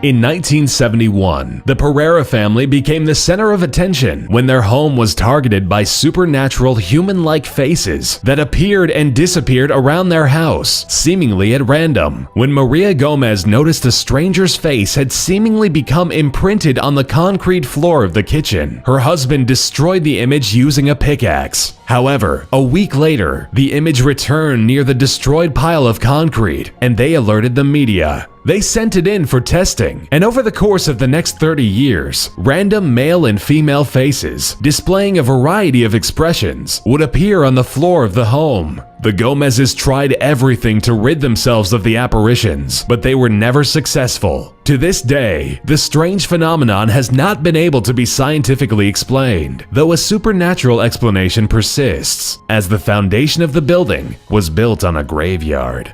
In 1971, the Pereira family became the center of attention when their home was targeted by supernatural human-like faces that appeared and disappeared around their house, seemingly at random. When Maria Gomez noticed a stranger's face had seemingly become imprinted on the concrete floor of the kitchen, her husband destroyed the image using a pickaxe. However, a week later, the image returned near the destroyed pile of concrete, and they alerted the media. They sent it in for testing, and over the course of the next 30 years, random male and female faces, displaying a variety of expressions, would appear on the floor of the home. The Gomezes tried everything to rid themselves of the apparitions, but they were never successful. To this day, the strange phenomenon has not been able to be scientifically explained, though a supernatural explanation persists, as the foundation of the building was built on a graveyard.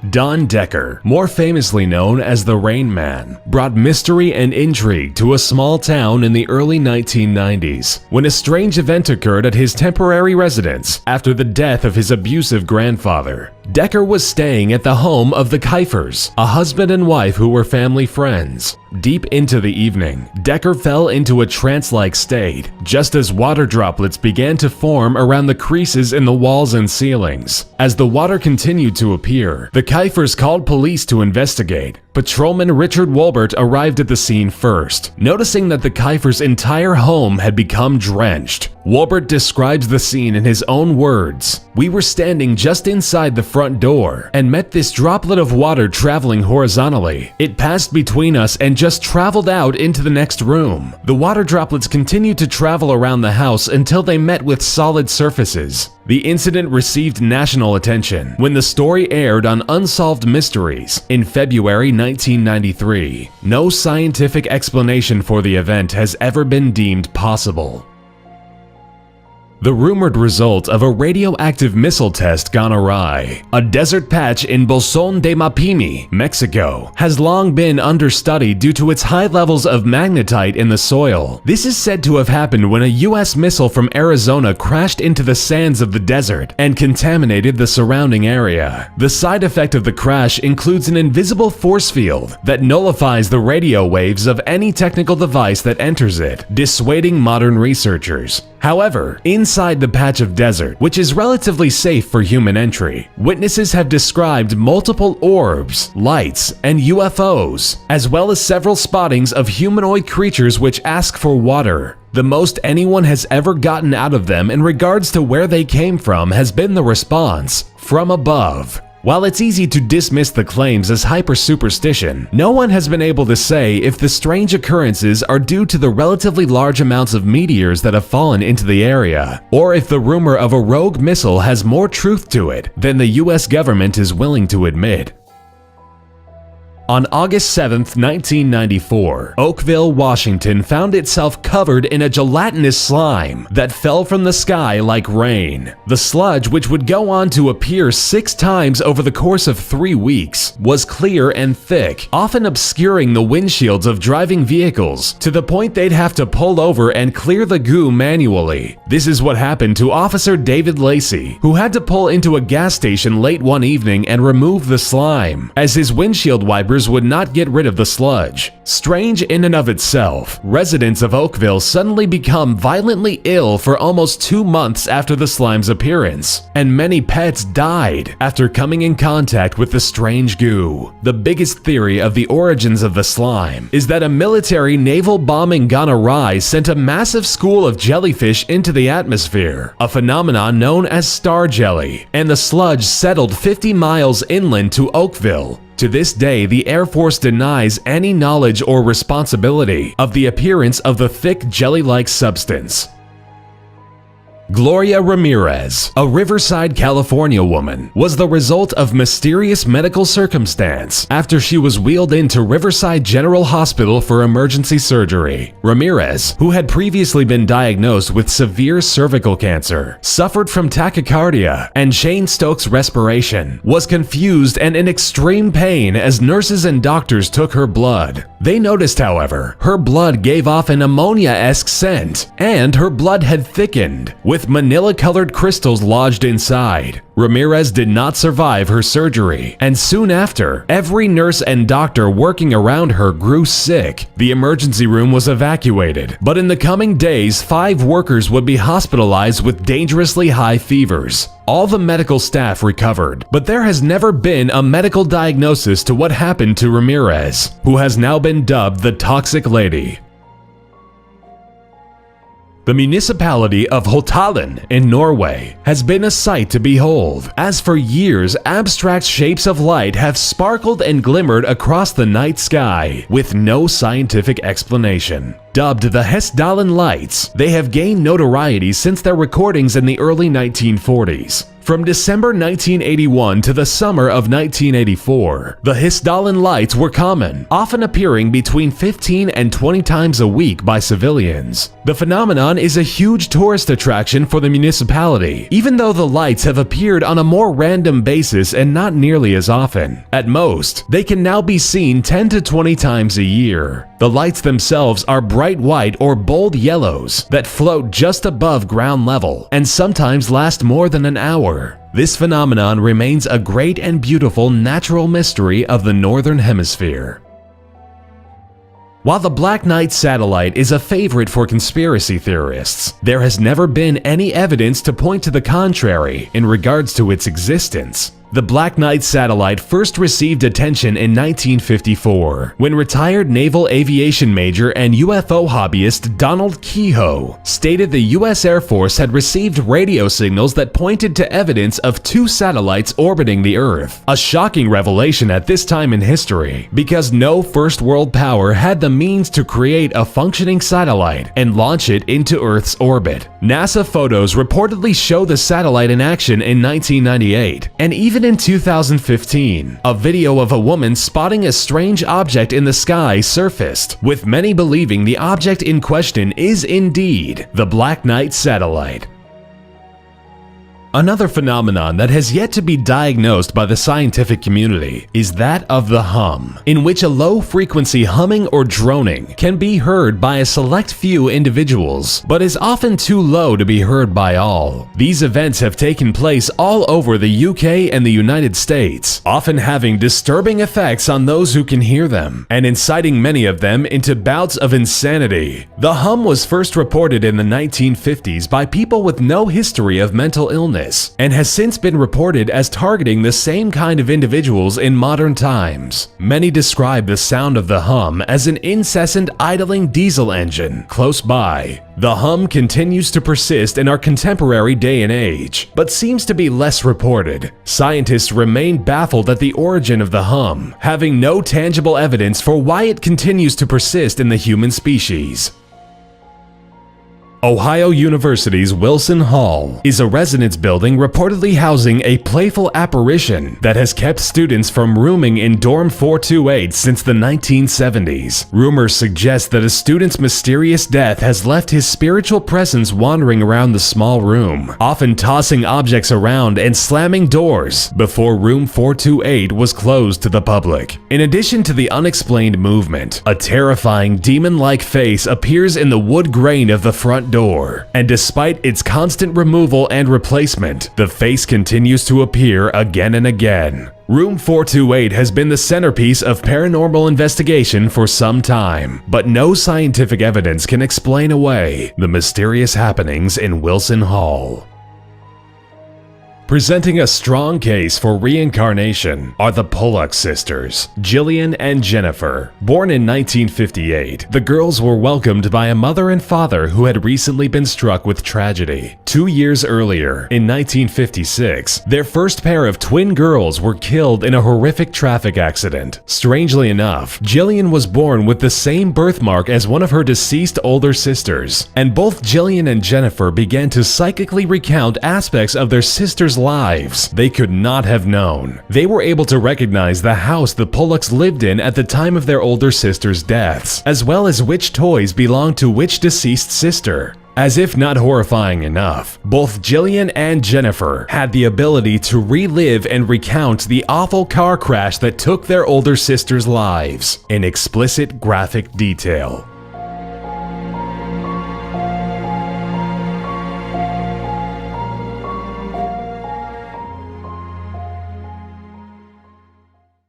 Don Decker, more famously known as the Rain Man, brought mystery and intrigue to a small town in the early 1990s when a strange event occurred at his temporary residence after the death of his abusive grandfather. Decker was staying at the home of the Kiefers, a husband and wife who were family friends. Deep into the evening, Decker fell into a trance-like state, just as water droplets began to form around the creases in the walls and ceilings. As the water continued to appear, the Kiefers called police to investigate. Patrolman Richard Wolbert arrived at the scene first, noticing that the Kiefers' entire home had become drenched. Wolbert describes the scene in his own words. "We were standing just inside the front door and met this droplet of water traveling horizontally. It passed between us and just traveled out into the next room. The water droplets continued to travel around the house until they met with solid surfaces." The incident received national attention when the story aired on Unsolved Mysteries in February 1993. No scientific explanation for the event has ever been deemed possible. The rumored result of a radioactive missile test gone awry. A desert patch in Bolson de Mapimi, Mexico, has long been understudied due to its high levels of magnetite in the soil. This is said to have happened when a US missile from Arizona crashed into the sands of the desert and contaminated the surrounding area. The side effect of the crash includes an invisible force field that nullifies the radio waves of any technical device that enters it, dissuading modern researchers. However, inside the patch of desert, which is relatively safe for human entry, witnesses have described multiple orbs, lights, and UFOs, as well as several spottings of humanoid creatures which ask for water. The most anyone has ever gotten out of them in regards to where they came from has been the response, "From above." While it's easy to dismiss the claims as hyper-superstition, no one has been able to say if the strange occurrences are due to the relatively large amounts of meteors that have fallen into the area, or if the rumor of a rogue missile has more truth to it than the US government is willing to admit. On August 7, 1994, Oakville, Washington found itself covered in a gelatinous slime that fell from the sky like rain. The sludge, which would go on to appear 6 times over the course of 3 weeks, was clear and thick, often obscuring the windshields of driving vehicles to the point they'd have to pull over and clear the goo manually. This is what happened to Officer David Lacey, who had to pull into a gas station late one evening and remove the slime, as his windshield wipers would not get rid of the sludge. Strange in and of itself, residents of Oakville suddenly become violently ill for almost 2 months after the slime's appearance, and many pets died after coming in contact with the strange goo. The biggest theory of the origins of the slime is that a military naval bombing gone awry sent a massive school of jellyfish into the atmosphere, a phenomenon known as star jelly, and the sludge settled 50 miles inland to Oakville. To this day, the Air Force denies any knowledge or responsibility of the appearance of the thick jelly-like substance. Gloria Ramirez, a Riverside, California woman, was the result of mysterious medical circumstance after she was wheeled into Riverside General Hospital for emergency surgery. Ramirez, who had previously been diagnosed with severe cervical cancer, suffered from tachycardia and Cheyne-Stokes respiration, was confused and in extreme pain as nurses and doctors took her blood. They noticed, however, her blood gave off an ammonia-esque scent, and her blood had thickened, with manila-colored crystals lodged inside. Ramirez did not survive her surgery, and soon after, every nurse and doctor working around her grew sick. The emergency room was evacuated, but in the coming days, 5 workers would be hospitalized with dangerously high fevers. All the medical staff recovered, but there has never been a medical diagnosis to what happened to Ramirez, who has now been dubbed the Toxic Lady. The municipality of Hotalen in Norway has been a sight to behold, as for years abstract shapes of light have sparkled and glimmered across the night sky with no scientific explanation. Dubbed the Hessdalen Lights, they have gained notoriety since their recordings in the early 1940s. From December 1981 to the summer of 1984, the Hessdalen Lights were common, often appearing between 15 and 20 times a week by civilians. The phenomenon is a huge tourist attraction for the municipality, even though the lights have appeared on a more random basis and not nearly as often. At most, they can now be seen 10 to 20 times a year. The lights themselves are bright white or bold yellows that float just above ground level and sometimes last more than an hour. This phenomenon remains a great and beautiful natural mystery of the Northern Hemisphere. While the Black Knight satellite is a favorite for conspiracy theorists, there has never been any evidence to point to the contrary in regards to its existence. The Black Knight satellite first received attention in 1954 when retired naval aviation major and UFO hobbyist Donald Kehoe stated the U.S. Air Force had received radio signals that pointed to evidence of 2 satellites orbiting the Earth. A shocking revelation at this time in history, because no first world power had the means to create a functioning satellite and launch it into Earth's orbit. NASA photos reportedly show the satellite in action in 1998, and even in 2015, a video of a woman spotting a strange object in the sky surfaced, with many believing the object in question is indeed the Black Knight satellite. Another phenomenon that has yet to be diagnosed by the scientific community is that of the hum, in which a low-frequency humming or droning can be heard by a select few individuals, but is often too low to be heard by all. These events have taken place all over the UK and the United States, often having disturbing effects on those who can hear them, and inciting many of them into bouts of insanity. The hum was first reported in the 1950s by people with no history of mental illness, and has since been reported as targeting the same kind of individuals in modern times. Many describe the sound of the hum as an incessant idling diesel engine close by. The hum continues to persist in our contemporary day and age, but seems to be less reported. Scientists remain baffled at the origin of the hum, having no tangible evidence for why it continues to persist in the human species. Ohio University's Wilson Hall is a residence building reportedly housing a playful apparition that has kept students from rooming in dorm 428 since the 1970s. Rumors suggest that a student's mysterious death has left his spiritual presence wandering around the small room, often tossing objects around and slamming doors before room 428 was closed to the public. In addition to the unexplained movement, a terrifying demon-like face appears in the wood grain of the front door, and despite its constant removal and replacement, the face continues to appear again and again. Room 428 has been the centerpiece of paranormal investigation for some time, but no scientific evidence can explain away the mysterious happenings in Wilson Hall. Presenting a strong case for reincarnation are the Pollock sisters, Jillian and Jennifer. Born in 1958, the girls were welcomed by a mother and father who had recently been struck with tragedy. 2 years earlier, in 1956, their first pair of twin girls were killed in a horrific traffic accident. Strangely enough, Jillian was born with the same birthmark as one of her deceased older sisters, and both Jillian and Jennifer began to psychically recount aspects of their sisters' lives they could not have known. They were able to recognize the house the Pollocks lived in at the time of their older sister's deaths, as well as which toys belonged to which deceased sister. As if not horrifying enough, both Jillian and Jennifer had the ability to relive and recount the awful car crash that took their older sisters' lives in explicit graphic detail.